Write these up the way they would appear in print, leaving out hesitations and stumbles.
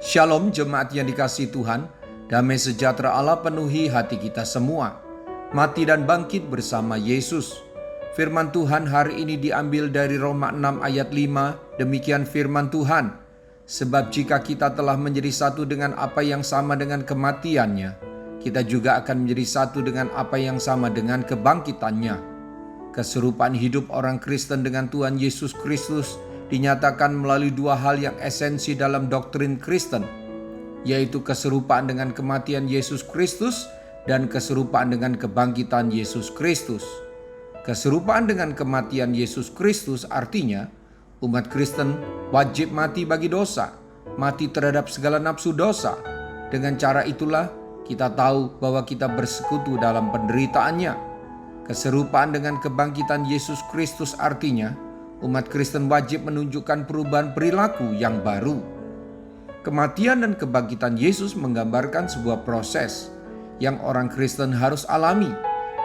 Shalom jemaat yang dikasihi Tuhan, damai sejahtera Allah penuhi hati kita semua. Mati dan bangkit bersama Yesus. Firman Tuhan hari ini diambil dari Roma 6 ayat 5, demikian firman Tuhan. Sebab jika kita telah menjadi satu dengan apa yang sama dengan kematiannya, kita juga akan menjadi satu dengan apa yang sama dengan kebangkitannya. Keserupaan hidup orang Kristen dengan Tuhan Yesus Kristus dinyatakan melalui dua hal yang esensi dalam doktrin Kristen, yaitu keserupaan dengan kematian Yesus Kristus dan keserupaan dengan kebangkitan Yesus Kristus. Keserupaan dengan kematian Yesus Kristus artinya umat Kristen wajib mati bagi dosa, mati terhadap segala nafsu dosa. Dengan cara itulah kita tahu bahwa kita bersekutu dalam penderitaannya. Keserupaan dengan kebangkitan Yesus Kristus artinya umat Kristen wajib menunjukkan perubahan perilaku yang baru. Kematian dan kebangkitan Yesus menggambarkan sebuah proses yang orang Kristen harus alami,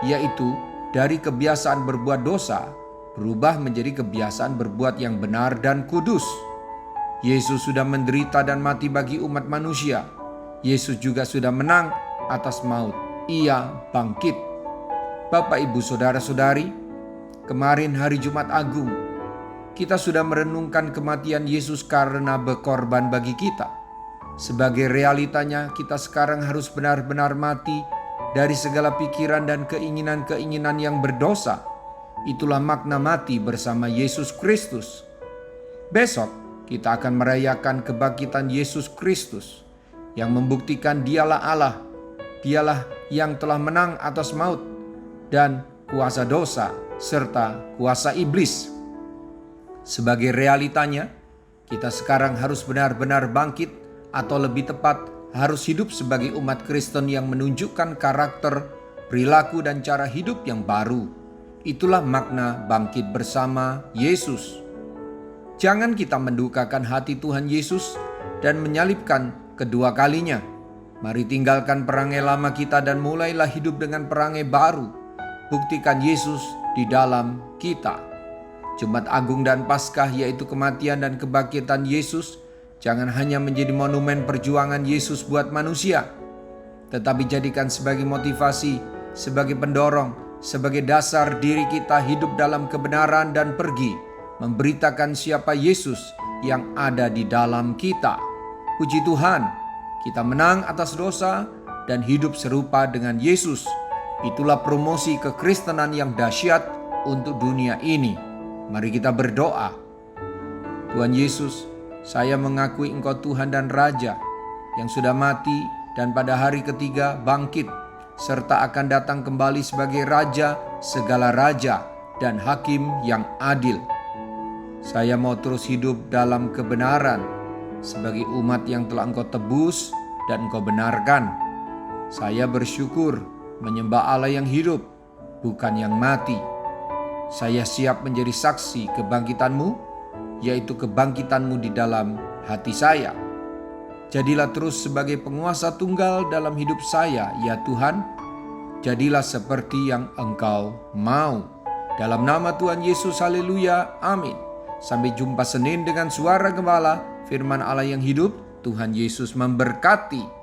yaitu dari kebiasaan berbuat dosa berubah menjadi kebiasaan berbuat yang benar dan kudus. Yesus sudah menderita dan mati bagi umat manusia. Yesus juga sudah menang atas maut. Ia bangkit. Bapak, Ibu, Saudara-saudari, kemarin hari Jumat Agung, kita sudah merenungkan kematian Yesus karena berkorban bagi kita. Sebagai realitanya, kita sekarang harus benar-benar mati dari segala pikiran dan keinginan-keinginan yang berdosa. Itulah makna mati bersama Yesus Kristus. Besok, kita akan merayakan kebangkitan Yesus Kristus yang membuktikan Dialah Allah, Dialah yang telah menang atas maut dan kuasa dosa serta kuasa iblis. Sebagai realitanya, kita sekarang harus benar-benar bangkit, atau lebih tepat harus hidup sebagai umat Kristen yang menunjukkan karakter, perilaku, dan cara hidup yang baru. Itulah makna bangkit bersama Yesus. Jangan kita mendukakan hati Tuhan Yesus dan menyalibkan kedua kalinya. Mari tinggalkan perangai lama kita dan mulailah hidup dengan perangai baru. Buktikan Yesus di dalam kita. Jumat Agung dan Paskah, yaitu kematian dan kebangkitan Yesus, jangan hanya menjadi monumen perjuangan Yesus buat manusia, tetapi jadikan sebagai motivasi, sebagai pendorong, sebagai dasar diri kita hidup dalam kebenaran dan pergi memberitakan siapa Yesus yang ada di dalam kita. Puji Tuhan, kita menang atas dosa dan hidup serupa dengan Yesus. Itulah promosi kekristenan yang dahsyat untuk dunia ini. Mari kita berdoa. Tuhan Yesus, saya mengakui Engkau Tuhan dan Raja yang sudah mati dan pada hari ketiga bangkit, serta akan datang kembali sebagai Raja segala raja dan Hakim yang adil. Saya mau terus hidup dalam kebenaran sebagai umat yang telah Engkau tebus dan Engkau benarkan. Saya bersyukur menyembah Allah yang hidup, bukan yang mati. Saya siap menjadi saksi kebangkitan-Mu, yaitu kebangkitan-Mu di dalam hati saya. Jadilah terus sebagai penguasa tunggal dalam hidup saya, ya Tuhan. Jadilah seperti yang Engkau mau. Dalam nama Tuhan Yesus, haleluya, amin. Sampai jumpa Senin dengan suara gembala, firman Allah yang hidup. Tuhan Yesus memberkati.